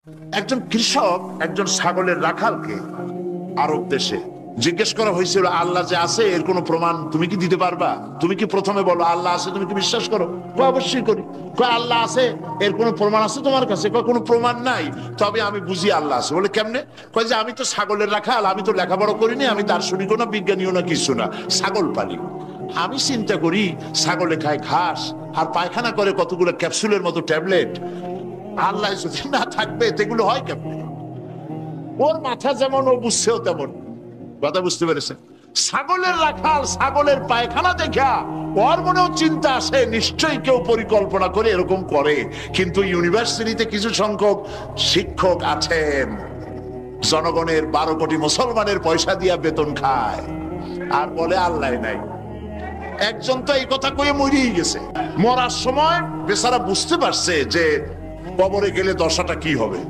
একজন কৃষক একজন ছাগলের রাখালকে আরব দেশে জিজ্ঞেস করা হয়েছিল, আল্লাহ যে আছে এর কোনো প্রমাণ তুমি কি দিতে পারবা? তুমি কি প্রথমে বলো আল্লাহ আছে, তুমি কি বিশ্বাস করো? অবশ্যই করি। আল্লাহ আছে এর কোনো প্রমাণ আছে তোমার কাছে? কোনো প্রমাণ নাই, তবে আমি বুঝি আল্লাহ আছে। বলে কেমনে? কয় যে আমি তো ছাগলের রাখাল, আমি তো লেখাপড়া করিনি, আমি দার্শনিকও না বিজ্ঞানীও না কিছু না, ছাগল পালি। আমি চিন্তা করি ছাগলে খায় ঘাস আর পায়খানা করে কতগুলো ক্যাপসুলের মতো ট্যাবলেট, আল্লাহ যদি না থাকবে এগুলো হয় কেমনে? ওর মাথা যেমন ও বুঝছেও তেমন। কথা বুঝতে পেরেছেন? ছাগলের রাখাল ছাগলের পায়খানা দেখা ওর মনেও চিন্তা আসে, নিশ্চয়ই কেউ পরিকল্পনা করে এরকম করে। কিন্তু ইউনিভার্সিটিতে কিছু সংখ্যক শিক্ষক আছেন জনগণের 12 কোটি মুসলমানের পয়সা দিয়া বেতন খায় আর বলে আল্লাহ নাই। একজন তো এই কথা কয়ে মরিয়ে গেছে। মরার সময় বেচারা বুঝতে পারছে যে কবরে গেলে দশাটা কি হবে,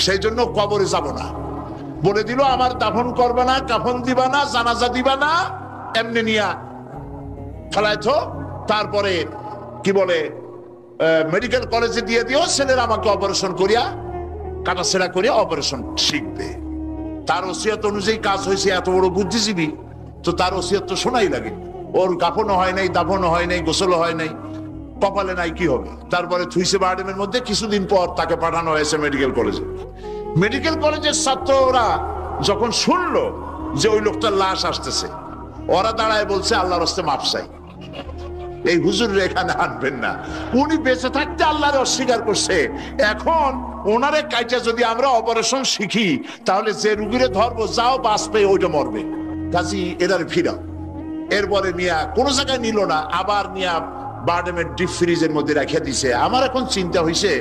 সেই জন্য কবরে যাব না। বলে দিল আমার দাফন করবে না, কাফন দিবা না, জানাজা দিবা না, এমনি নিয়া ফেলাইতো। তারপরে কি বলে মেডিকেল কলেজে দিয়ে দিও, ছেলেরা আমাকে অপারেশন করিয়া কাটা ছেঁড়া করিয়া অপারেশন শিখবে। তার ওসিয়ত অনুযায়ী কাজ হয়েছে। এত বড় বুদ্ধিজীবী, তো তার ওসিয়ত তো শোনাই লাগে। ওর কাফনও হয় নাই, দাফনও হয় নাই, গোসলও হয় নাই, কপালে নাই, কি হবে? তারপরে থুইছে বার্ডেমের মধ্যে। কিছুদিন পর তাকে পাঠানো হয়েছে মেডিকেল কলেজে। মেডিকেল কলেজের ছাত্ররা যখন শুনলো যে ওই লোকটার লাশ আসতেছে, ওরা দাঁড়ায় বলছে আল্লাহর রাস্তে মাপ চাই, এই হুজুর এখানে আনবেন না। উনি বেঁচে থাকতে আল্লাহরে অস্বীকার করছে। এখন ওনারে কাইটা যদি আমরা অপারেশন শিখি, তাহলে যে রুগীরে ধরবো যাও বাঁচবে ওইটা মরবে, কাজী এটারে ফিরাও। এরপরে মিয়া কোনো জায়গায় নিল না, আবার মিয়া বার্ডেমের ডিপ ফ্রিজের মধ্যে রেখে দিছে। আমার এখন চিন্তা হয়েছে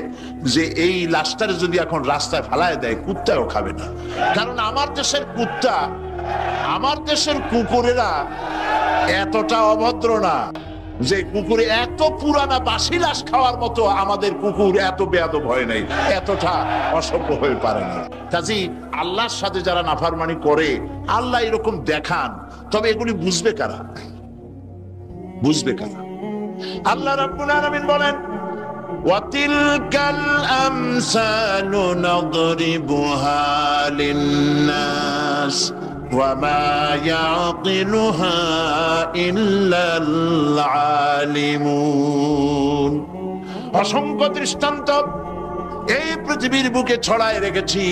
যে এই লাশটারে যদি এখন রাস্তায় ফেলায় দেয়, কুত্তাও খাবে না। কারণ আমার দেশের কুত্তা, আমার দেশের কুকুরেরা এতটা অভদ্র না যে কুকুরে এত পুরানা বাসি লাশ খাওয়ার মতো আমাদের কুকুর এত বেয়াদব হয় নাই, এতটা অসভ্য হয়ে পারে না। কাজী আল্লাহর সাথে যারা নাফরমানি করে আল্লাহ এরকম দেখান, তবে এগুলি বুঝবে কারা? বুঝবে কারা? আল্লাহ রাব্বুল আলামিন বলেন ওয়াতিলকাল আমসালু নাদরিবুহা লিন্নাস ওয়া মা ইয়াকিলুহা ইল্লাল আলিমুন। অসংখ্য দৃষ্টান্ত এই পৃথিবীর বুকে ছড়ায় রেখেছি।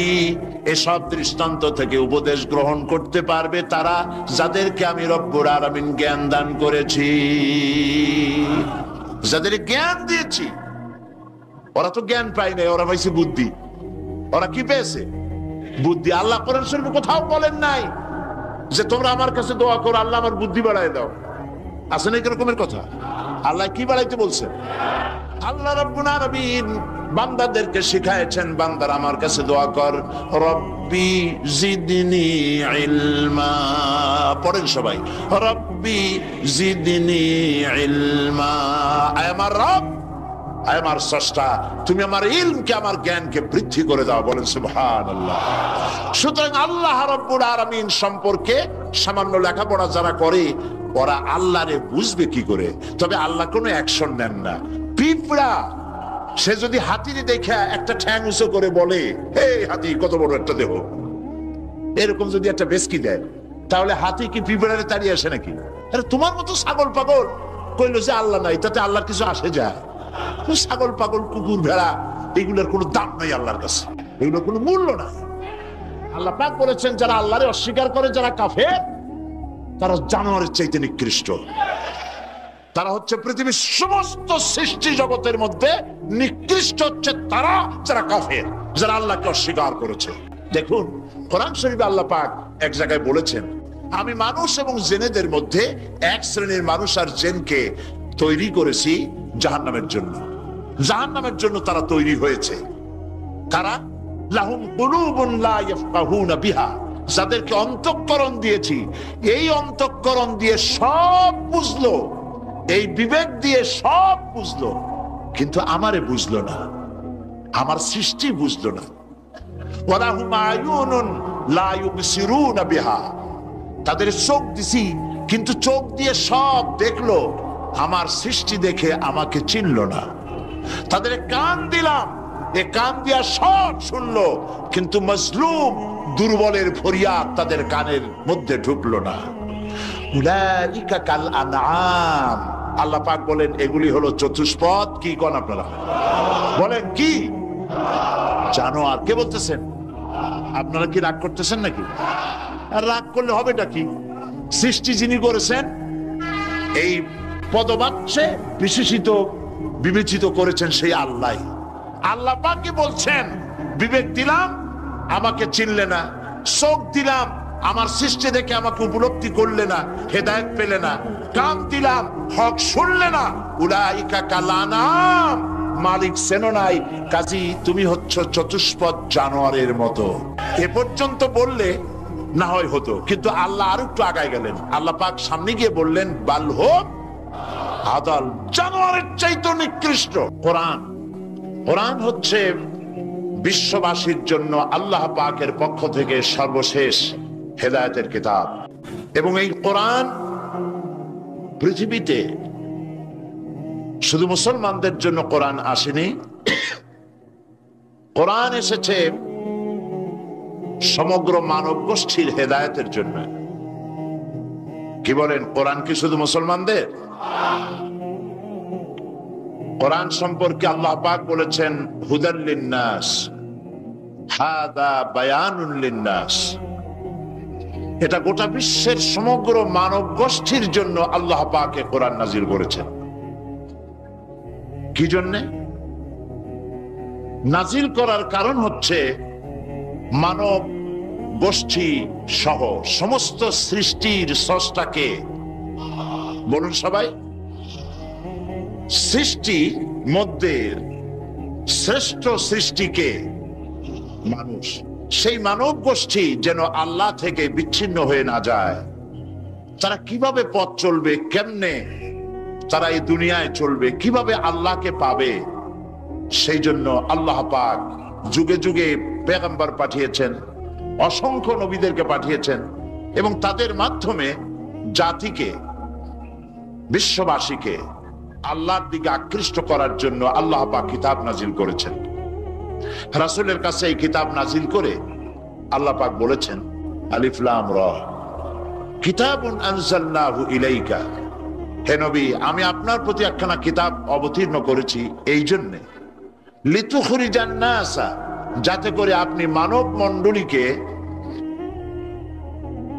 এসব দৃষ্টান্ত থেকে উপদেশ গ্রহণ করতে পারবে তারা যাদেরকে আমি রব্বুল আলামিন জ্ঞান দান করেছি, যাদের জ্ঞান দিয়েছি। ওরা তো জ্ঞান পায় নাই, ওরা পাইছে বুদ্ধি। ওরা কি পেয়েছে? বুদ্ধি। আল্লাহ কোরআন শরীফে কোথাও বলেন নাই যে তোমরা আমার কাছে দোয়া করো আল্লাহ আমার বুদ্ধি বাড়ায় দাও। আছে না এরকমের কথা? আল্লাহ কি বাড়াইতে বলছেন? আল্লাহ রাব্বুল আলামিন বান্দাদেরকে শিখায়েছেন, বান্দারা আমার কাছে দোয়া কর, রব্বি জিদনি ইলমা। পড়েন সবাই, রব্বি জিদনি ইলমা। আয় আমার রব, আয় আমার স্রষ্টা, তুমি আমার ইলমকে, আমার জ্ঞানকে বৃদ্ধি করে দাও। বলেন সুবহানাল্লাহ। সুতরাং আল্লাহ রাব্বুল আলামিন সম্পর্কে সামান্য লেখাপড়া যারা করে ওরা আল্লাহরে বুঝবে কি করে? তবে আল্লাহ কোনো অ্যাকশন নেন না। পিঁপড়া সে যদি হাতিরে দেখে একটা ঠ্যাং উঁচু করে বলে হে হাতি কত বড় একটা দেহ, এরকম যদি একটা বেসকি দেয়, তাহলে হাতি কি পিঁপড়ারে তাড়িয়ে আসে নাকি? আরে তোমার মতো ছাগল পাগল কইলো যে আল্লাহ নাই, তাতে আল্লাহর কিছু আসে যায়? ছাগল পাগল কুকুর ভেড়া এগুলোর কোনো দাম নাই আল্লাহর কাছে, এগুলোর কোনো মূল্য নাই। আল্লাহ পাক বলেছেন যারা আল্লাহরে অস্বীকার করে, যারা কাফের, তারা জানোয়ারের চাইতে নিকৃষ্ট। তারা হচ্ছে পৃথিবীর সমস্ত সৃষ্টি জগতের মধ্যে নিকৃষ্ট হচ্ছে তারা যারা কাফের, যারা আল্লাহকে অস্বীকার করেছে। দেখুন কোরআন শরীফে আল্লাহ পাক এক জায়গায় বলেছেন, আমি মানুষ এবং জিনেদের মধ্যে এক শ্রেণীর মানুষ আর জিনকে তৈরি করেছি জাহান্নামের জন্য। জাহান্নামের জন্য তারা তৈরি হয়েছে। কারা? লাহুম কুলুবুন লা ইয়াফকাহুনা বিহা, যাদেরকে অন্তঃকরণ দিয়েছি, এই অন্তঃকরণ দিয়ে সব বুঝলো, এই বিবেক দিয়ে সব বুঝলো, কিন্তু আমারে বুঝলো না, আমার সৃষ্টি বুঝলো না। ওয়ালাহুম আয়ুনুন লা ইউবসিরুনা বিহা, তাদের চোখ দিছি কিন্তু চোখ দিয়ে সব দেখলো, আমার সৃষ্টি দেখে আমাকে চিনলো না। তাদের কান দিলাম এ কান দিয়া সব শুনলো, কিন্তু মজলুম দুর্বলের ফরিয়াদ তাদের কানের মধ্যে ঢুকলো না। উলাইকা কাল আনআম, আল্লাহ পাক বলেন এগুলি হলো চতুষ্পদ। কি কোন আপনারা বলেন কি? জানোয়ার। কে বলতেছেন? আপনারা কি রাগ করতেছেন নাকি? আর রাগ করলে হবেটা কি? সৃষ্টি যিনি করেছেন, এই পদবাচ্যে বিশেষিত বিবেচিত করেছেন সেই আল্লাহ। আল্লাহ পাকই বলছেন বিবেক দিলাম, আমাকে চিনলে না, চোখ দিলাম, আমার সৃষ্টি দেখে আমাকে উপলব্ধি করলে না, হেদায়েত পেলে না, কান দিলাম, হক শুনলে না, উলাইকা কাল আনআম, মালিক চেনো নাই, কাজী তুমি হচ্ছ চতুষ্পদ জানোয়ারের মতো। এ পর্যন্ত বললে না হয় হতো, কিন্তু আল্লাহ আর একটু আগায় গেলেন। আল্লাহ পাক সামনে গিয়ে বললেন বাল হোক আদাল, জানোয়ারের চাইতে নিকৃষ্ট। কোরআন, কোরআন হচ্ছে বিশ্ববাসীর জন্য আল্লাহ পাকের পক্ষ থেকে সর্বশেষ হেদায়েতের কিতাব। এবং এই কোরআন পৃথিবীতে শুধু মুসলমানদের জন্য কোরআন আসেনি, কোরআন এসেছে সমগ্র মানব গোষ্ঠীর হেদায়েতের জন্য। কি বলেন? কোরআন কি শুধু মুসলমানদের? কোরআন সম্পর্কে আল্লাহ পাক বলেছেন হুদাল লিন্নাস, হাদা বায়ানুল লিন্নাস। এটা গোটা বিশ্বের সমগ্র মানব গোষ্ঠীর জন্য আল্লাহ পাক কোরআন নাজিল করেছেন। কি জন্য নাজিল করার কারণ হচ্ছে মানব গোষ্ঠী সহ সমস্ত সৃষ্টির স্রষ্টাকে, বলুন সবাই, সৃষ্টি মধ্যে শ্রেষ্ঠ সৃষ্টিকে মানুষ, সেই মানব গোষ্ঠী যেন আল্লাহ থেকে বিচ্ছিন্ন হয়ে না যায়। তারা কিভাবে পথ চলবে, কেমনে তারা এই দুনিয়ায় চলবে, কিভাবে আল্লাহকে পাবে, সেই জন্য আল্লাহ পাক যুগে যুগে পেগম্বর পাঠিয়েছেন, অসংখ্য নবীদেরকে পাঠিয়েছেন, এবং তাদের মাধ্যমে জাতিকে, বিশ্ববাসীকে আল্লাহর দিকে আকৃষ্ট করার জন্য আল্লাহ পাক কিতাব নাজিল করেছেন। রাসূলের কাছে এই কিতাব নাজিল করে আল্লাহ পাক বলেছেন আলিফ লাম র, কিতাবুন আনজালনাহু ইলাইকা, হে নবী আমি আপনার প্রতি একখানা কিতাব অবতীর্ণ করেছি এই জন্য, লিতুখরিজান নাসা, যাতে করে আপনি মানব মণ্ডলীকে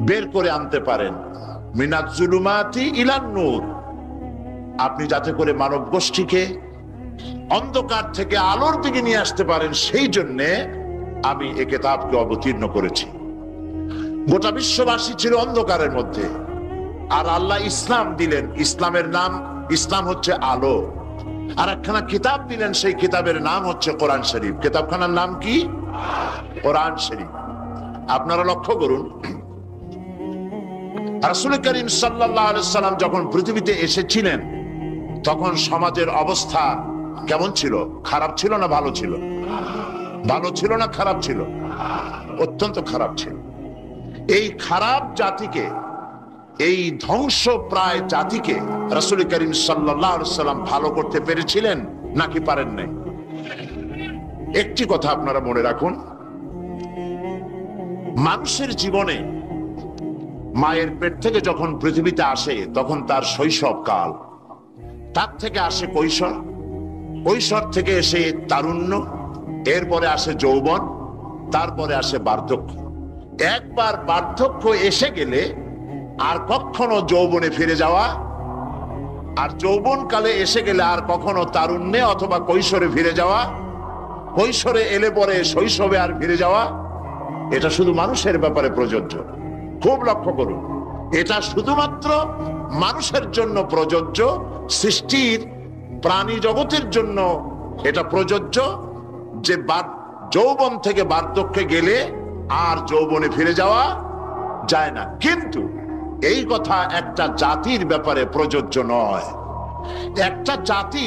বের করে আনতে পারেন, মিনাজ জুলুমাতি ইলান নূর, আপনি যাতে করে মানব গোষ্ঠীকে অন্ধকার থেকে আলোর দিকে নিয়ে আসতে পারেন, সেই জন্য আমি এই কিতাবকে অবতীর্ণ করেছি। গোটা বিশ্ববাসী ছিল অন্ধকারের মধ্যে, আর আল্লাহ ইসলাম দিলেন, ইসলামের নাম, ইসলাম হচ্ছে আলো, আর একখানা কিতাব দিলেন, সেই কিতাবের নাম হচ্ছে কোরআন শরীফ। কিতাবখানার নাম কি? কোরআন শরীফ। আপনারা লক্ষ্য করুন, রাসূল করিম সাল্লাল্লাহু আলাইহি সাল্লাম যখন পৃথিবীতে এসেছিলেন তখন সমাজের অবস্থা কেমন ছিল? খারাপ ছিল না ভালো ছিল? ভালো ছিল না খারাপ ছিল? অত্যন্ত খারাপ ছিল। এই খারাপ জাতিকে, এই ধ্বংস প্রায় জাতিকে রাসূল করিম সাল্লাল্লাহু আলাইহি সাল্লাম ভালো করতে পেরেছিলেন নাকি পারেন নাই? একটি কথা আপনারা মনে রাখুন, মানুষের জীবনে মায়ের পেট থেকে যখন পৃথিবীতে আসে তখন তার শৈশব কাল, তার থেকে আসে কৈশোর, কৈশোর থেকে এসে তারুণ্য, এরপরে আসে যৌবন, তারপরে আসে বার্ধক্য। একবার বার্ধক্য এসে গেলে আর কখনো যৌবনে ফিরে যাওয়া, আর যৌবন কালে এসে গেলে আর কখনো তারুণ্যে অথবা কৈশোরে ফিরে যাওয়া, কৈশোরে এলে পরে শৈশবে আর ফিরে যাওয়া, এটা শুধু মানুষের ব্যাপারে প্রযোজ্য। খুব লক্ষ্য করুন, এটা শুধুমাত্র মানুষের জন্য প্রযোজ্য, সৃষ্টির প্রাণী জগতের জন্য এটা প্রযোজ্য যে যৌবন থেকে বার্ধক্যে গেলে আর যৌবনে ফিরে যাওয়া যায় না। কিন্তু এই কথা একটা জাতির ব্যাপারে প্রযোজ্য নয়। একটা জাতি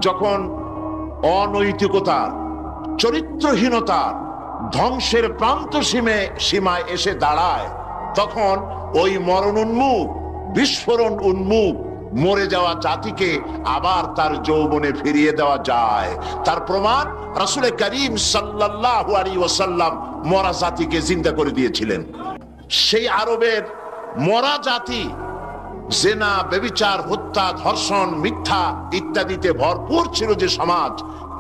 যখন অনৈতিকতার, চরিত্রহীনতার, ধ্বংসের প্রান্ত সীমায় এসে দাঁড়ায়, তখন ওই মরণ উন্মুখ, বিস্ফোরণ উন্মুখ মরে যাওয়া জাতিকে আবার তার যৌবনে ফিরিয়ে দেওয়া যায়। তার প্রমাণ রাসূল করিম সাল্লাল্লাহু আলাইহি ওয়াসাল্লাম মরা জাতিকে জিন্দা করে দিয়েছিলেন। সেই আরবের মরা জাতি জেনা, ব্যভিচার, হত্যা, ধর্ষণ, মিথ্যা ইত্যাদিতে ভরপুর ছিল যে সমাজ,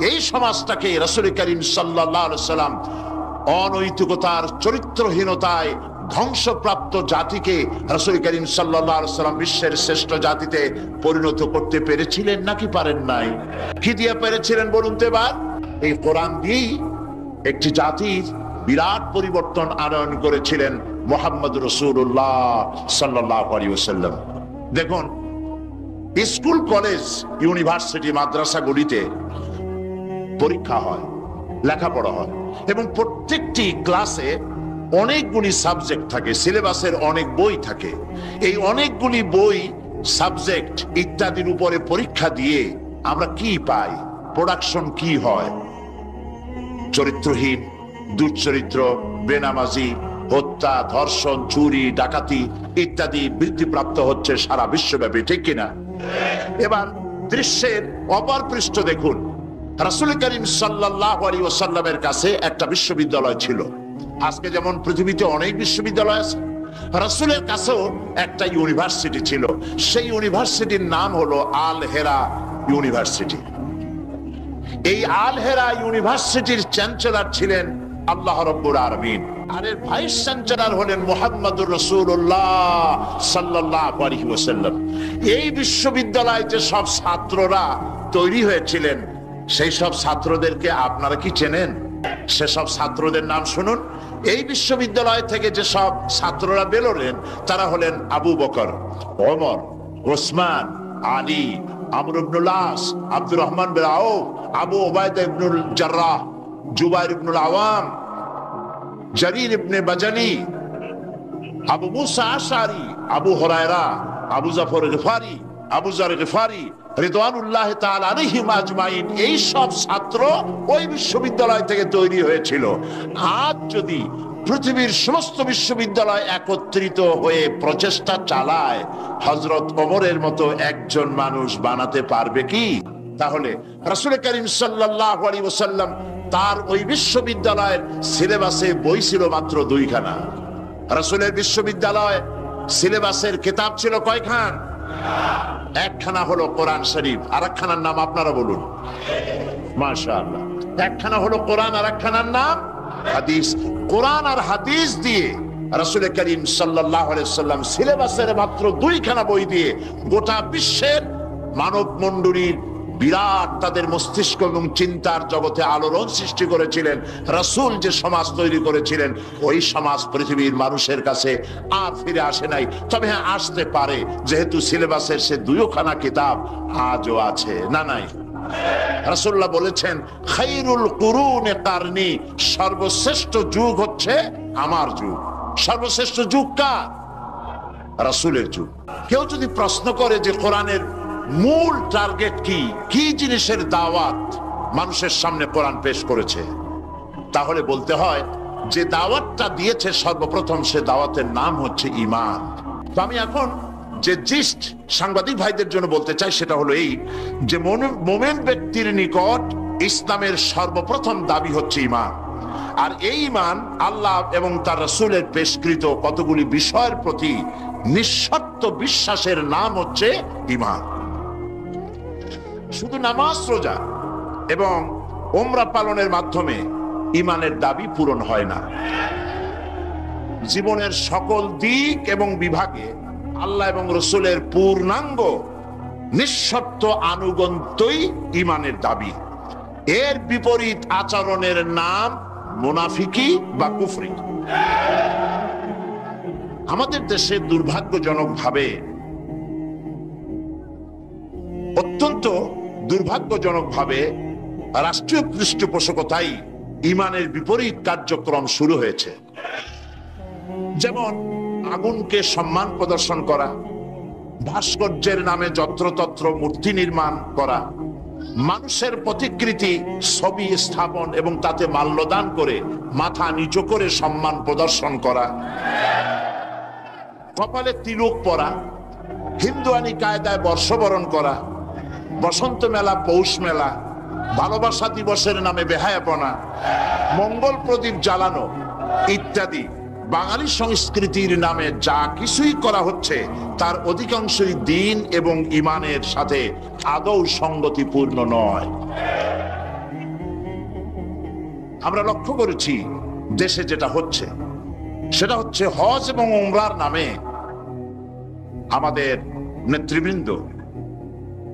এই সমাজটাকে রাসূল করিম সাল্লাল্লাহু আলাইহি ওয়াসাল্লাম অনৈতিকতার, চরিত্রহীনতায় ধ্বংসপ্রাপ্ত জাতিকে রাসূল করিম সাল্লাল্লাহু আলাইহি ওয়াসাল্লাম বিশ্বের শ্রেষ্ঠ জাতিতে পরিণত করতে পেরেছিলেন নাকি পারেন নাই? কি দিয়ে পেরেছিলেন বলুন তো এবার? এই কোরআন দিয়েই একটি জাতির বিরাট পরিবর্তন আনয়ন করেছিলেন মুহাম্মদ রাসূলুল্লাহ সাল্লাল্লাহু আলাইহি ওয়াসাল্লাম। দেখুন, স্কুল, কলেজ, ইউনিভার্সিটি, মাদ্রাসাগুলিতে পরীক্ষা হয়, লেখাপড়া হয় এবং প্রত্যেকটি ক্লাসে অনেকগুলি সাবজেক্ট থাকে, সিলেবাসের অনেক বই থাকে। এই অনেকগুলি বই, সাবজেক্ট ইত্যাদির উপরে পরীক্ষা দিয়ে আমরা কি পাই? প্রোডাকশন কি হয়? চরিত্রহীন, দুশ্চরিত্র, বেনামাজি, হত্যা, ধর্ষণ, চুরি, ডাকাতি ইত্যাদি বৃদ্ধিপ্রাপ্ত হচ্ছে সারা বিশ্বব্যাপী, ঠিক কিনা? এবার দৃশ্যের অপর পৃষ্ঠ দেখুন, রাসূল করিম সাল্লাল্লাহু আলাইহি ওয়াসাল্লামের কাছে একটা বিশ্ববিদ্যালয় ছিল। আজকে যেমন পৃথিবীতে অনেক বিশ্ববিদ্যালয় আছে, রাসূলের কাছেও একটা ইউনিভার্সিটি ছিল। সেই ইউনিভার্সিটির নাম হলো আল হেরা ইউনিভার্সিটি। এই আল হেরা ইউনিভার্সিটির চ্যান্সেলর ছিলেন আল্লাহ রাব্বুল আলামিন, আর এর ভাইস চ্যান্সেলর হলেন মুহাম্মদুর রাসূলুল্লাহ সাল্লাল্লাহু আলাইহি ওয়াসাল্লাম। এই বিশ্ববিদ্যালয়ে যে সব ছাত্ররা তৈরি হয়েছিলেন, সেই সব ছাত্রদেরকে আপনারা কি চেনেন? সেসব ছাত্রদের নাম শুনুন। এই বিশ্ববিদ্যালয় থেকে যে সব ছাত্ররা বেরোলেন, তারা হলেন আবু বকর, ওমর, ওসমান, আলী, আমর ইবনুল আস, আব্দুর রহমান বিন আউফ, আবু উবাইদা ইবনুল জাররাহ, জুবাইর ইবনুল আওয়াম, জারির ইবনে বাজালি, আবু মুসা আশআরী, আবু হুরায়রা, আবু জাফর গিফারি, আবু যার গিফারি রিদওয়ানুল্লাহ তাআলা আলাইহিম আজমাইন। এই সব ছাত্র ওই বিশ্ববিদ্যালয় থেকে তৈরি হয়েছিল। আজ যদি পৃথিবীর সমস্ত বিশ্ববিদ্যালয় একত্রিত হয়ে প্রচেষ্টা চালায়, হযরত ওমরের মতো একজন মানুষ বানাতে পারবে কি? তাহলে রাসূল করিম সাল্লাল্লাহু আলাইহি ওয়াসাল্লাম তার ওই বিশ্ববিদ্যালয়ের সিলেবাসে বই ছিল মাত্র 2খানা। রাসূলের বিশ্ববিদ্যালয় সিলেবাসের কিতাব ছিল কয়খান? একখানা হলো কোরআন শরীফ, আর একখানার নাম আপনারা বলুন। মাশাআল্লাহ, একখানা হলো কোরআন, আর একখানার নাম হাদিস। কোরআন আর হাদিস দিয়ে রাসূল করিম সাল্লাল্লাহু আলাইহি ওয়াসাল্লাম সিলেবাসের মাত্র 2খানা বই দিয়ে গোটা বিশ্বের মানব মণ্ডলীর বিরাট তাদের মস্তিষ্ক এবং চিন্তার জগতে আলোড়ন সৃষ্টি করেছিলেন। রাসূল যে সমাজ তৈরি করেছিলেন, ওই সমাজ পৃথিবীর মানুষের কাছে আর ফিরে আসে নাই। তবে হ্যাঁ, আসতে পারে, যেহেতু সিলেবাসের সে 2খানা কিতাব আজও আছে। না নাই? রাসূলুল্লাহ বলেছেন, খায়রুল কুরুনে কারনি, সর্বশ্রেষ্ঠ যুগ হচ্ছে আমার যুগ। সর্বশ্রেষ্ঠ যুগ কার? রাসূলের যুগ। কেউ যদি প্রশ্ন করে যে কোরআনের মূল টার্গেট কি, কি জিনিসের দাওয়াত মানুষের সামনে কোরআন পেশ করেছে, তাহলে বলতে হয় যে দাওয়াতটা দিয়েছে সর্বপ্রথম, সে দাওয়াতের নাম হচ্ছে ঈমান। তো আমি এখন যে জিস্ট সাংবাদিক ভাইদের জন্য বলতে চাই, সেটা হলো এই যে মুমিন ব্যক্তির নিকট ইসলামের সর্বপ্রথম দাবি হচ্ছে ঈমান। আর এই ঈমান আল্লাহ এবং তার রাসূলের পেশকৃত কতগুলি বিষয়ের প্রতি নিঃশর্ত বিশ্বাসের নাম হচ্ছে ঈমান। শুধু নামাজ, রোজা এবং উমরা পালনের মাধ্যমে ঈমানের দাবি পূরণ হয় না। জীবনের সকল দিক এবং বিভাগে আল্লাহ এবং রাসূলের পূর্ণাঙ্গ নিঃশর্ত আনুগত্যই ঈমানের দাবি। এর বিপরীত আচরণের নাম মুনাফিকি বা কুফরি। আমাদের দেশে দুর্ভাগ্যজনকভাবে, অত্যন্ত দুর্ভাগ্যজনকভাবে রাষ্ট্রীয় পৃষ্ঠপোষকতায় ঈমানের বিপরীত কার্যক্রম শুরু হয়েছে। যেমন আগুনকে সম্মান প্রদর্শন করা, ভাস্কর্যের নামে যত্রতত্র মূর্তি নির্মাণ করা, মানুষের প্রতিকৃতি ছবি স্থাপন এবং তাতে মাল্যদান করে মাথা নিচু করে সম্মান প্রদর্শন করা, কপালে তিলক পরা, হিন্দুয়ানি কায়দায় বর্ষবরণ করা, বসন্ত মেলা, পৌষ মেলা, ভালোবাসা দিবসের নামে বেহায়াপনা, মঙ্গল প্রদীপ জ্বালানো ইত্যাদি বাঙালি সংস্কৃতির নামে যা কিছুই করা হচ্ছে তার অধিকাংশই দ্বীন এবং ঈমানের সাথে আদৌ সঙ্গতিপূর্ণ নয়। আমরা লক্ষ্য করেছি দেশে যেটা হচ্ছে সেটা হচ্ছে হজ এবং উমরার নামে আমাদের নেতৃবৃন্দ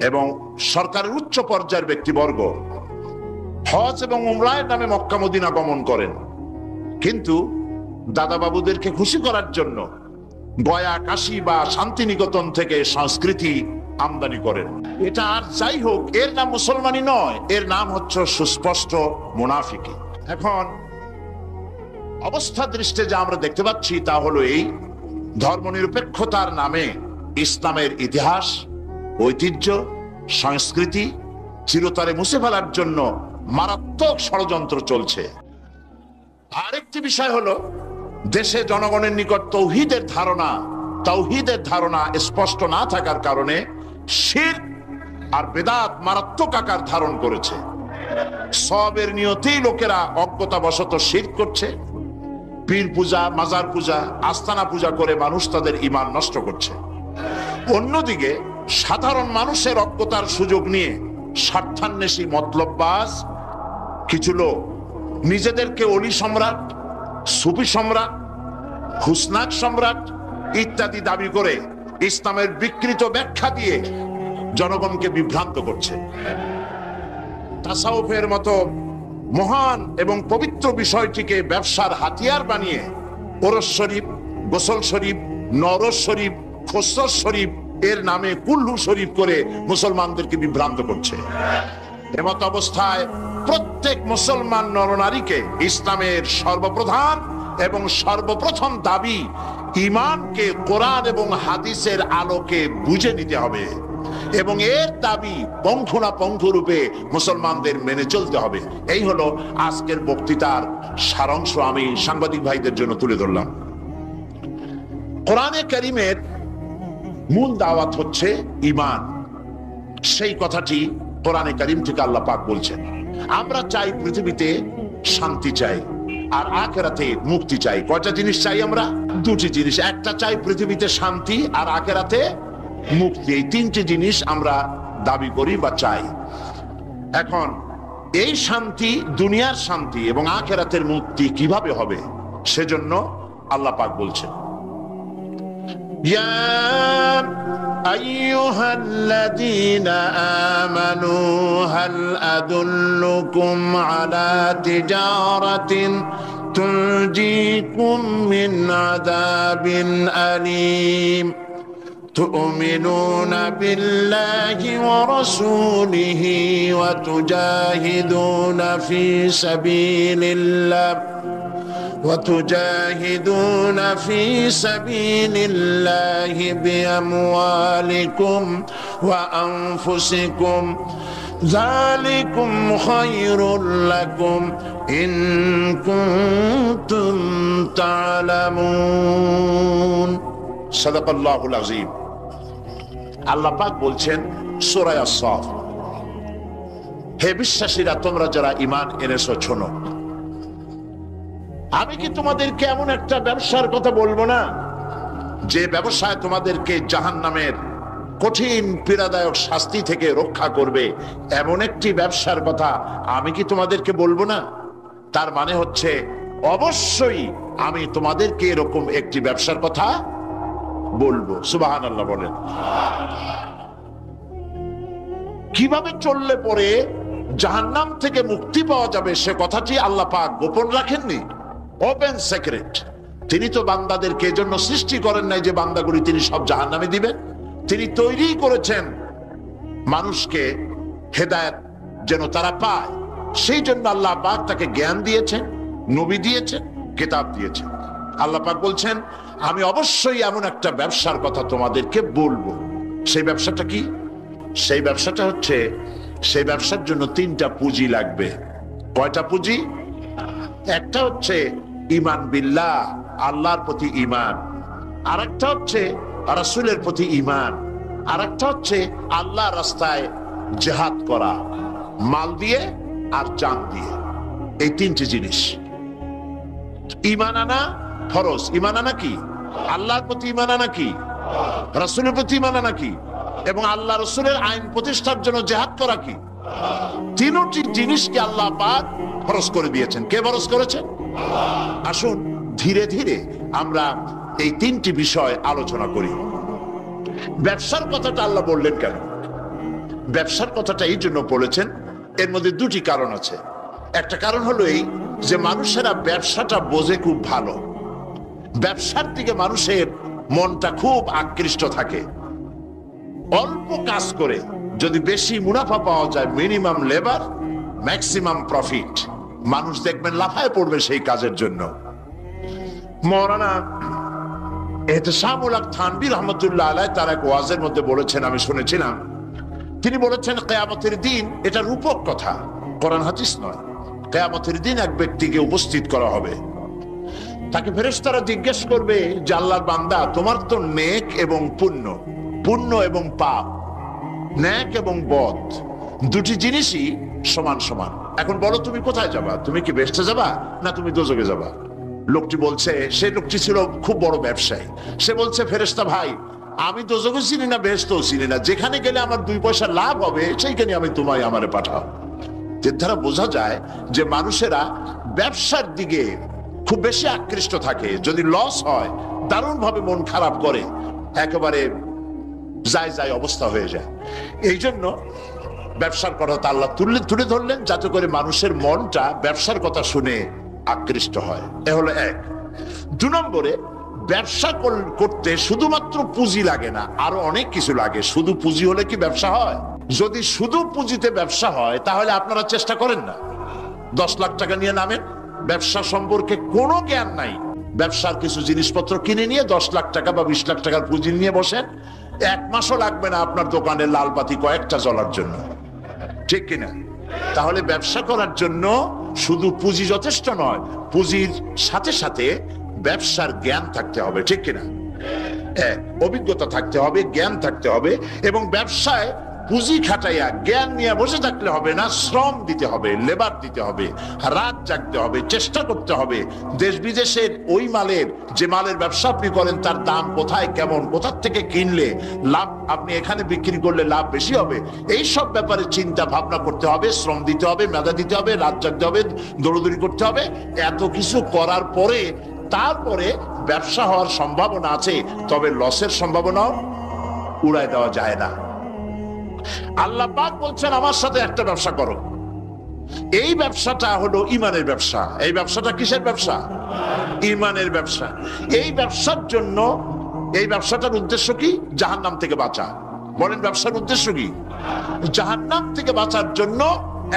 এবং সরকারের উচ্চ পর্যায়ের ব্যক্তিবর্গ হজ এবং উমরার নামে মক্কা মদিনা গমন করেন, কিন্তু দাদা বাবুদেরকে খুশি করার জন্য গয়া, কাশী বা শান্তিনিকেতন থেকে সংস্কৃতি আমদানি করেন। এটা আর যাই হোক, এর নাম মুসলমানই নয়, এর নাম হচ্ছে সুস্পষ্ট মুনাফিকি। এখন অবস্থা দৃষ্টে যা আমরা দেখতে পাচ্ছি তা হলো এই, ধর্মনিরপেক্ষতার নামে ইসলামের ইতিহাস, ঐতিহ্য, সংস্কৃতি চিরতরে মুছে ফেলার জন্য মারাত্মক ষড়যন্ত্র চলছে। আরেকটি বিষয় হলো দেশে জনগণের নিকট তাওহীদের ধারণা স্পষ্ট না থাকার কারণে শিরক আর বেদাত মারাত্মক আকার ধারণ করেছে। সওয়াবের নিয়তেই লোকেরা অজ্ঞতাবশত শিরক করছে, পীর পূজা, মাজার পূজা, আস্তানা পূজা করে মানুষ তাদের ঈমান নষ্ট করছে। অন্যদিকে সাধারণ মানুষের অজ্ঞতার সুযোগ নিয়ে স্বার্থান্বেষী মতলববাজ কিছু লোক নিজেদেরকে অলি সম্রাট, সুফি সম্রাট, হুসনাক সম্রাট ইত্যাদি দাবি করে ইসলামের বিকৃত ব্যাখ্যা দিয়ে জনগণকে বিভ্রান্ত করছে। তাসাউফের মতো মহান এবং পবিত্র বিষয়টিকে ব্যবসার হাতিয়ার বানিয়ে ওরস শরীফ, গোসল শরীফ, নরস শরীফ, খসরস শরীফ এর নামে কুল্লু শরীফ করে মুসলমানদেরকে বিভ্রান্ত করছে। এমত অবস্থায় প্রত্যেক মুসলমান নরনারীকে ইসলামের সর্বপ্রধান এবং সর্বপ্রথম দাবি ঈমানকে কোরআন এবং হাদিসের আলোকে বুঝে নিতে হবে এবং এর দাবি পঙ্খু রূপে মুসলমানদের মেনে চলতে হবে। এই হলো আজকের বক্তৃতার সারাংশ আমি সাংবাদিক ভাইদের জন্য তুলে ধরলাম। কোরআনে কারীমের মূল দাওয়াত হচ্ছে ঈমান। সেই কথাটি কোরআনে কারীম থেকে আল্লাহ পাক বলছেন। আমরা চাই পৃথিবীতে শান্তি চাই আর আখিরাতে মুক্তি চাই। কয়টা জিনিস চাই আমরা? দুটি জিনিস। একটা চাই পৃথিবীতে শান্তি আর আখিরাতে মুক্তি। এই তিনটি জিনিস আমরা দাবি করি বা চাই। এখন এই শান্তি, দুনিয়ার শান্তি এবং আখিরাতের মুক্তি কিভাবে হবে সেজন্য আল্লাহ পাক বলছেন, ইয়া আইয়ুহাল্লাযীনা আমানু হাল আদুল্লুকুম আলা তিজারাতিন তুনজিকুম মিন আযাবিন আলীম تؤمنون بالله ورسوله وتجاهدون في سبيل الله بأموالكم وأنفسكم ذلكم خير لكم إن كنتم تعلمون صدق الله العظيم। আল্লাহ পাক বলছেন সূরা আস-সাফ, হে বিশ্বাসীরা, তোমরা যারা ঈমান এনেছো শোনো, আমি কি তোমাদেরকে এমন একটা ব্যবসার কথা বলবো না যে ব্যবসায় তোমাদেরকে জাহান্নামের কঠিন পীড়াদায়ক শাস্তি থেকে রক্ষা করবে? এমন একটি ব্যবসার কথা আমি কি তোমাদেরকে বলবো না? তার মানে হচ্ছে অবশ্যই আমি তোমাদেরকে এরকম একটি ব্যবসার কথা বলবো। সুবহানাল্লাহ বলেন। কিভাবে চললে পরে জাহান্নাম থেকে মুক্তি পাওয়া যাবে সে কথাটি আল্লাহ পাক গোপন রাখেননি, ওপেন সিক্রেট। তিনি তো বান্দাদেরকে এজন্য সৃষ্টি করেন নাই যে বান্দাগুলি তিনি সব জাহান্নামে দিবেন। তিনি তৈরি করেছেন মানুষকে হেদায়েত যেন তারা পায়, সেই জন্য আল্লাহ পাক তাকে জ্ঞান দিয়েছেন, নবী দিয়েছেন, কিতাব দিয়েছেন। আল্লাহ পাক বলছেন আমি অবশ্যই এমন একটা ব্যবসার কথা তোমাদেরকে বলবো। সেই ব্যবসাটা কি? সেই ব্যবসাটা হচ্ছে, সেই ব্যবসার জন্য তিনটা পুঁজি লাগবে। কয়টা পুঁজি? একটা হচ্ছে ঈমান বিল্লাহ, আল্লাহর প্রতি ঈমান। আরেকটা হচ্ছে রাসূলের প্রতি ঈমান। আর একটা হচ্ছে আল্লাহ রাস্তায় জিহাদ করা, মাল দিয়ে আর জান দিয়ে। এই তিনটি জিনিস। ঈমান আনা ফরজ। ঈমান আনা কি? আল্লাহর প্রতি ঈমান আনা কি? রাসূলের প্রতি ঈমান আনা কি? এবং আল্লাহ রাসূলের আইন প্রতিষ্ঠার জন্য জিহাদ করা কি? তিনটি জিনিসকে আল্লাহ পাক ফরজ করে দিয়েছেন। কে ফরজ করেছেন? আসুন ধীরে ধীরে আমরা এই তিনটি বিষয় আলোচনা করি। ব্যবসার কথাটা আল্লাহ বললেন কেন? ব্যবসার কথাটা এই জন্য বলেছেন, এর মধ্যে দুটি কারণ আছে। একটা কারণ হলো এই যে মানুষেরা ব্যবসাটা বোঝে খুব ভালো, ব্যবসার দিকে মানুষের মনটা খুব আকৃষ্ট থাকে। অল্প কাজ করে যদি বেশি মুনাফা পাওয়া যায়, মিনিমাম লেবার ম্যাক্সিমাম প্রফিট, মানুষ দেখবেন লাফায় পড়বে সেই কাজের জন্য। মৌলানা এহতেশামুল হক থানভী রহমতুল্লাহ আলাইহি তার এক ওয়াজের মধ্যে বলেছেন, আমি শুনেছিলাম, তিনি বলেছেন কিয়ামতের দিন, এটা রূপক কথা, কোরআন হাদিস নয়, কিয়ামতের দিন এক ব্যক্তিকে উপস্থিত করা হবে, তাকে ফেরেশতারা জিজ্ঞেস করবে যে আল্লাহর বান্দা, তোমার তো নেক এবং পুণ্য, পুণ্য এবং পাপ, নেক এবং বদ দুটি জিনিসই সমান সমান। এখন বলো তুমি কোথায় যাবা? তুমি কি বেহেশতে যাবা না তুমি দোজখে যাবা? লোকটি বলছে, সেই লোকটি ছিল খুব বড় ব্যবসায়ী, সে বলছে ফেরেশতা ভাই, আমি দোজখও চিনি না বেহেশতও চিনি না, যেখানে গেলে আমার 2 পয়সা লাভ হবে সেইখানে আমি তোমায় আমারে পাঠাও। এর দ্বারা বোঝা যায় যে মানুষেরা ব্যবসার দিকে খুব বেশি আকৃষ্ট থাকে। যদি লস হয় দারুণ ভাবে মন খারাপ করে, একেবারে যায় যায় অবস্থা হয়ে যায়। এই জন্য ব্যবসার কথা আল্লাহ তুলে ধরলেন যাতে করে মানুষের মনটা ব্যবসার কথা শুনে আকৃষ্ট হয়। এ হলো এক। 2 নম্বরে, ব্যবসা করতে শুধুমাত্র পুঁজি লাগে না, আরো অনেক কিছু লাগে। শুধু পুঁজি হলে কি ব্যবসা হয়? যদি শুধু পুঁজিতে ব্যবসা হয় তাহলে আপনারা চেষ্টা করেন না, 10 লাখ টাকা নিয়ে নামেন, ব্যবসা সম্পর্কে কোনো জ্ঞান নাই, ব্যবসার কিছু জিনিসপত্র কিনে নিয়ে 10 লাখ টাকা বা 20 লাখ টাকার পুঁজি নিয়ে বসেন, 1 মাসও লাগবে না আপনার দোকানে লাল বাতি কয়েকটা জ্বলার জন্য, ঠিক কিনা? তাহলে ব্যবসা করার জন্য শুধু পুঁজি যথেষ্ট নয়, পুঁজির সাথে সাথে ব্যবসার জ্ঞান থাকতে হবে, ঠিক কিনা? অভিজ্ঞতা থাকতে হবে, জ্ঞান থাকতে হবে। এবং ব্যবসায় পুঁজি খাটাইয়া জ্ঞান নিয়ে বসে থাকলে হবে না, শ্রম দিতে হবে, লেবার দিতে হবে, রাত জাগতে হবে, চেষ্টা করতে হবে। দেশ বিদেশের ওই মালের, যে মালের ব্যবসা আপনি করেন তার দাম কোথায়, কেমন, কোথা থেকে কিনলে লাভ, আপনি এখানে বিক্রি করলে লাভ বেশি হবে, এই সব ব্যাপারে চিন্তা ভাবনা করতে হবে, শ্রম দিতে হবে, মেধা দিতে হবে, রাত জাগতে হবে, দৌড়দৌড়ি করতে হবে। এত কিছু করার পরে তারপরে ব্যবসা হওয়ার সম্ভাবনা আছে, তবে লসের সম্ভাবনাও উড়ায় দেওয়া যায় না। আল্লাহ পাক বলছেন আমার সাথে একটা ব্যবসা করো, এই ব্যবসাটা হলো ঈমানের ব্যবসা। এই ব্যবসাটা কিসের ব্যবসা? ঈমানের ব্যবসা। এই ব্যবসার জন্য, এই ব্যবসাটার উদ্দেশ্য কি? জাহান্নাম থেকে বাঁচা। বলেন ব্যবসার উদ্দেশ্য কি? জাহান্নাম থেকে বাঁচার জন্য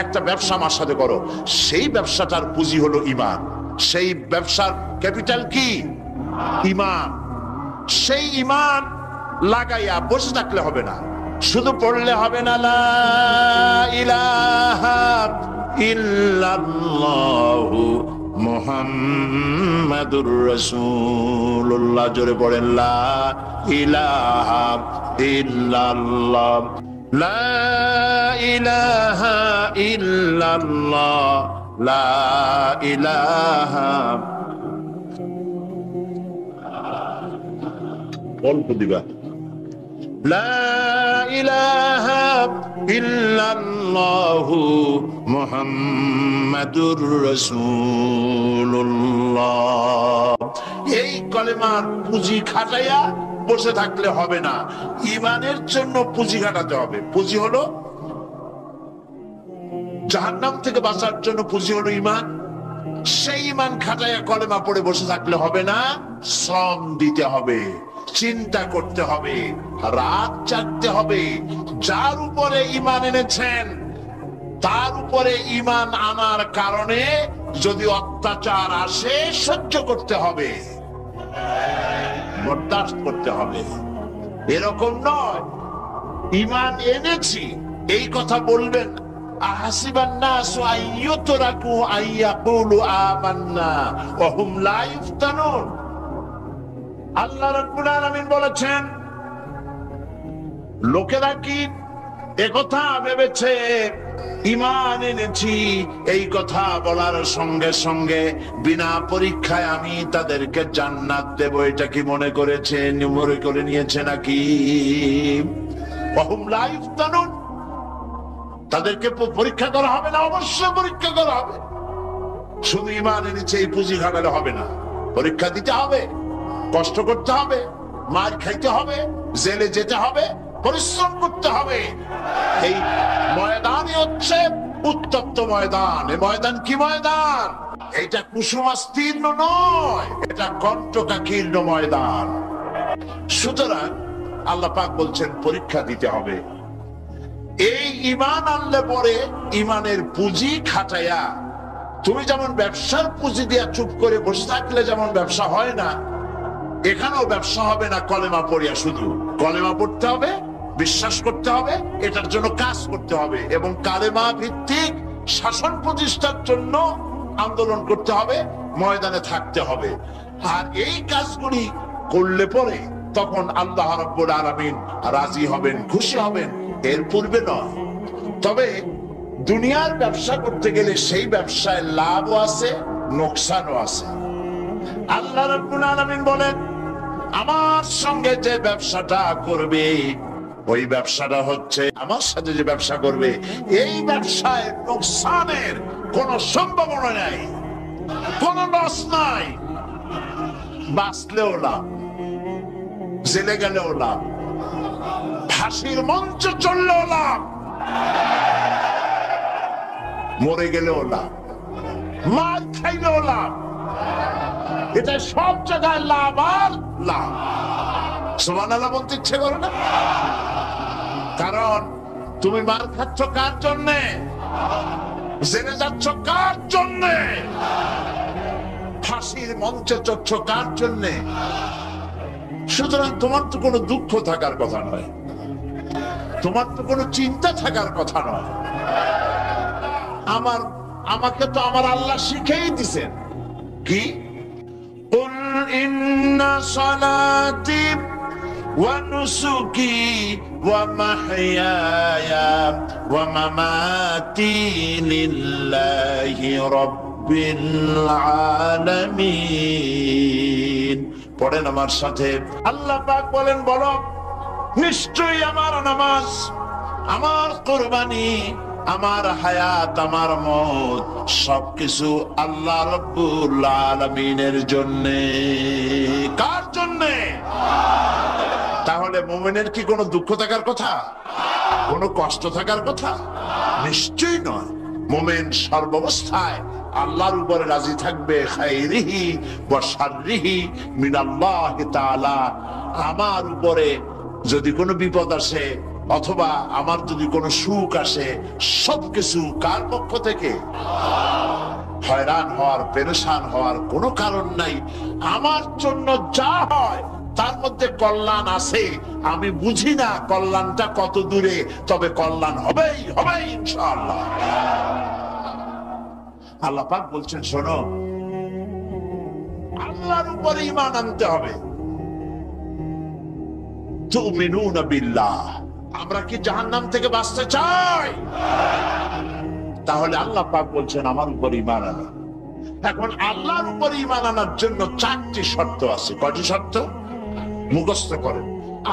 একটা ব্যবসা আমার সাথে করো। সেই ব্যবসাটার পুঁজি হলো ঈমান। সেই ব্যবসার ক্যাপিটাল কি? ঈমান। সেই ঈমান লাগাইয়া বসে থাকলে হবে না, শুধু পড়লে হবে না লা ইলাহা ইল্লাল্লাহু মুহাম্মাদুর রাসূলুল্লাহ। জোরে পড়েন লা ইলাহা ইল্লাল্লাহ, লা ইলাহা ইল্লাল্লাহ, লা ইলাহা। অল্প দিবা, লা ইলাহা ইল্লাল্লাহু মুহাম্মাদুর রাসূলুল্লাহ। এই কলেমার পুঁজি খাটাইয়া বসে থাকলে হবে না, ঈমানের জন্য পুঁজি খাটাতে হবে। পুঁজি হলো জাহান্নাম থেকে বাঁচার জন্য, পুঁজি হলো ঈমান। সেই ঈমান খাটাইয়া কলেমা পড়ে বসে থাকলে হবে না, শ্রম দিতে হবে, চিন্তা করতে হবে, রাত জাগতে হবে। যার উপরে ঈমান এনেছেন তার উপরে ঈমান আনার কারণে যদি অত্যাচার আসে সহ্য করতে হবে, বরদাস্ত করতে হবে। এরকম নয় ঈমান এনেছি এই কথা বলবেন, আহাসিবান নাসু আইয়ুতরাকু আইয়াকুলু আমান্না ওয়া হুম লা ইফতানুন। আল্লাহ রাব্বুল আলামিন বলেছেন লোকেরা কি একথা ভেবেছে ঈমান এনেছি এই কথা বলার সঙ্গে সঙ্গে বিনা পরীক্ষায় আমি তাদেরকে জান্নাত দেব, এটা কি মনে করেছে, মনে করে নিয়েছে নাকি? ওয়াহুম লা ইফতানুন, তাদেরকে পরীক্ষা করা হবে না? অবশ্যই পরীক্ষা করা হবে। শুধু ঈমান এনেছে এই পুঁজি খাটালে হবে না, পরীক্ষা দিতে হবে, কষ্ট করতে হবে, মার খাইতে হবে, জেলে যেতে হবে, পরিশ্রম করতে হবে। এই ময়দানই হচ্ছে উত্তপ্ত ময়দান। এই ময়দান কি ময়দান? এটা কুসুমাস্তীর্ণ নয়, এটা কণ্টকাকীর্ণ ময়দান। সুতরাং আল্লাহ পাক বলছেন পরীক্ষা দিতে হবে। এই ঈমান আনলে পরে ঈমানের পুঁজি খাটাইয়া, তুমি যেমন ব্যবসার পুঁজি দিয়া চুপ করে বসে থাকলে যেমন ব্যবসা হয় না, এখানেও ব্যবসা হবে না কলেমা পড়িয়া। শুধু কলেমা পড়তে হবে, বিশ্বাস করতে হবে, এটার জন্য কাজ করতে হবে এবং কালেমা ভিত্তিক শাসন প্রতিষ্ঠার জন্য আন্দোলন করতে হবে, ময়দানে থাকতে হবে। আর এই কাজগুলি করলে পরে তখন আল্লাহ রাব্বুল আলামিন রাজি হবেন, খুশি হবেন, এর পূর্বে নয়। তবে দুনিয়ার ব্যবসা করতে গেলে সেই ব্যবসায় লাভও আছে, নোকসানও আছে। আল্লাহ রাব্বুল আলামিন বলেন, আমার সঙ্গে যে ব্যবসাটা করবে, ওই ব্যবসাটা হচ্ছে আমার সাথে যে ব্যবসা করবে, এই ব্যবসায় নোকসানের কোনো সম্ভাবনা নাই, কোনো লস নাই। বাঁচলেও লাভ, জেলে গেলেও লাভ, ফাঁসির মঞ্চ চললেও লাভ, মরে গেলেও লাভ, মার খাইলেও লাভ। এটা সব জায়গায় লাভ আর লাভ। সুবহানাল্লাহ বলতে ইচ্ছে করে না? কারণ তুমি মার খাচ্ছ কার জন্যে? জেলে যাচ্ছ কার জন্যে? ফাঁসির মঞ্চে চড়ছ কার জন্যে? সুতরাং তোমার তো কোনো দুঃখ থাকার কথা নয়, তোমার তো কোনো চিন্তা থাকার কথা নয়। আমাকে তো আমার আল্লাহ শিখেই দিছেন কি, কুল ইন্না সালাতি ওয়া নুসুকি ওয়া মাহইয়ায়া ওয়া মামাতি লিল্লাহি রাব্বিল আলামিন। পড়েন আমার সাথে। আল্লাহ পাক বলেন, বলো নিশ্চয়ই আমার নামাজ, আমার কুরবানি, আমার হায়াত, আমার মওত সবকিছু আল্লাহ রাব্বুল আলামিনের জন্য। কার জন্য? তাহলে মুমিনের কি কোনো দুঃখ থাকার কথা, কোনো কষ্ট থাকার কথা? নিশ্চয়ই নয়। মুমিন সর্বাবস্থায় আল্লাহর উপরে রাজি থাকবে, খাইরিহি ওয়া শাররিহি মিনাল্লাহি তাআলা। আমার উপরে যদি কোনো বিপদ আসে অথবা আমার যদি কোনো সুখ আসে, সবকিছু কার পক্ষ থেকে? হয়রান হওয়ার, পেরেশান হওয়ার কোনো কারণ নাই। আমার জন্য যা হয় তার মধ্যে কল্যাণ আছে। আমি বুঝি না কল্যাণটা কত দূরে, তবে কল্যাণ হবেই হবে ইনশাআল্লাহ। আল্লাহ পাক বলছেন, শোনো, আল্লাহর উপরে ঈমান আনতে হবে। তুমিনুনা বিল্লাহ। আমরা কি জাহান্নাম থেকে বাঁচতে চাই? তাহলে আল্লাহ পাক বলছেন আমার উপর ঈমান আনো। এখন আল্লাহর উপর ঈমান আনার জন্য 4টি শর্ত আছে। কয়টি শর্ত? মুখস্থ করেন।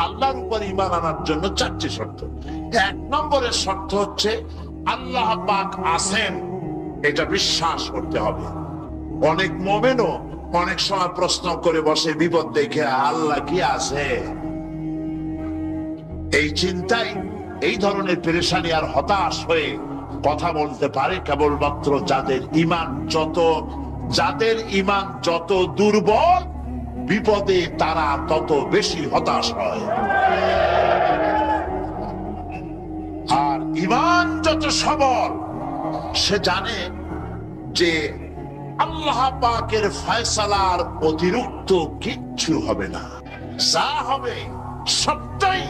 আল্লাহর উপর ঈমান আনার জন্য 4টি শর্ত। 1 নম্বরের শর্ত হচ্ছে আল্লাহ পাক আছেন, এটা বিশ্বাস করতে হবে। অনেক মুমিনও অনেক সময় প্রশ্ন করে বসে বিপদ দেখে, আল্লাহ কি আছে? এই চিন্তাই এই ধরনের পেরেশানি আর হতাশ হয়ে কথা বলতে পারে কেবলমাত্র যাদের ঈমান যত দুর্বল, বিপদে তারা তত বেশি হতাশ হয়। আর ঈমান যত সবল, সে জানে যে আল্লাহ পাকের ফয়সালার অতিরিক্ত কিচ্ছু হবে না। যা হবে সবটাই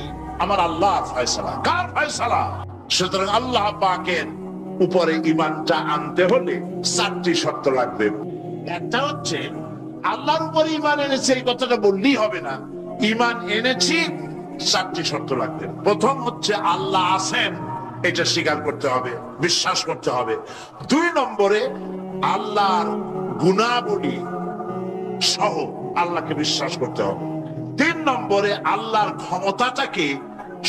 আমার আল্লাহর ফয়সালা। কার ফয়সালা? সুতরাং আল্লাহ পাকের উপরে ঈমানটা আনতে হলে 4টি শর্ত লাগবে। একটা হচ্ছে আল্লাহর উপরে ঈমান এনেছে, এই কথাটা বললেই হবে না। ঈমান এনেছি চারটি শর্ত লাগবে। প্রথম হচ্ছে আল্লাহ আছেন, এটা স্বীকার করতে হবে, বিশ্বাস করতে হবে। 2 নম্বরে আল্লাহর গুণাবলী সহ আল্লাহকে বিশ্বাস করতে হবে। 3 নম্বরে আল্লাহর ক্ষমতাটাকে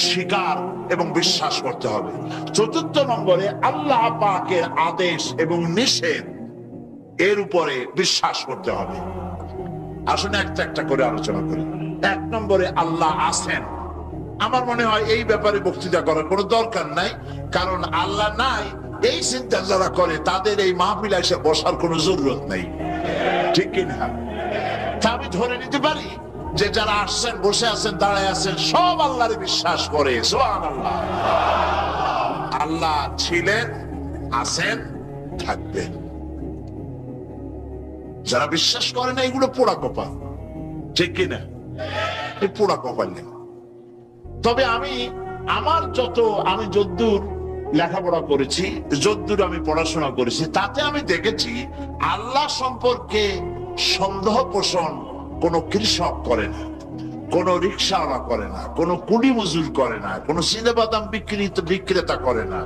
স্বীকার এবং বিশ্বাস করতে হবে। 4 নম্বরে আল্লাহ পাকের আদেশ এবং নিষেধ এর উপরে বিশ্বাস করতে হবে। আসুন একটা একটা করে আলোচনা করি। 1 নম্বরে আল্লাহ আছেন। আমার মনে হয় এই ব্যাপারে বক্তৃতা করার কোনো দরকার নাই, কারণ আল্লাহ নাই এই চিন্তা যারা করে তাদের এই মাহফিলে এসে বসার কোনো জরুরত নেই, ঠিক কিনা? তা আমি ধরে নিতে পারি যে যারা আসছেন, বসে আছেন, দাঁড়ায় আছেন, সব আল্লাহরে বিশ্বাস করে। সুবহানাল্লাহ। আল্লাহ ছিলেন, আছেন, থাকবেন। যারা বিশ্বাস করে না এগুলো পোড়া কপাল, ঠিক কিনা? এই পোড়া কপাল নেই। তবে আমি যদ্দূর লেখাপড়া করেছি, যদ্দূর আমি পড়াশোনা করেছি, তাতে আমি দেখেছি আল্লাহ সম্পর্কে সন্দেহ পোষণ কোনো কৃষক করে না, কোনো রিক্সাওয়ালা করে না, কোনো কুলি মজুর করে না, কোনো চিলেবাদাম বিক্রেতা করে না,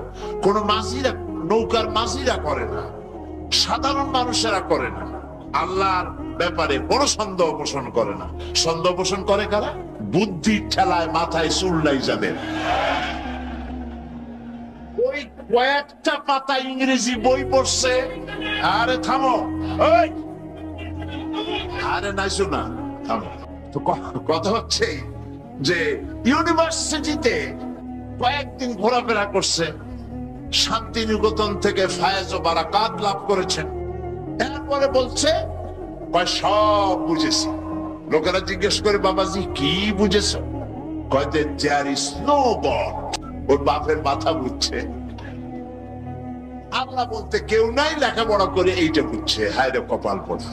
কোনো মাঝিরা, নৌকার মাঝিরা করে না, সাধারণ মানুষেরা করে না। আল্লাহর ব্যাপারে কোনো সন্দেহ পোষণ করে না। সন্দেহ পোষণ করে কারা? বুদ্ধির ঠেলায় মাথায় চুললাই যাদের। ওই কয়েকটা পাতা ইংরেজি বই পড়ছে, আরে থামো, ওই আরে নাইছো না, থামো। তো কথা হচ্ছে যে ইউনিভার্সিটিতে কয়েকদিন ঘোরাফেরা করছে, শান্তিনিকেতন থেকে ফায়েজ ও বারাকাত লাভ করেছেন। এরপরে বলছে সব বুঝেছি। লোকেরা জিজ্ঞেস করে, বাবাজি কি বুঝেছ? কয়তে দেয়ার ইজ নো গড। ওর বাপের মাথা বুঝছে। আল্লাহ বলতে কেউ নাই, লেখাপড়া করে এইটা বুঝছে। হায় রে কপাল পোড়া।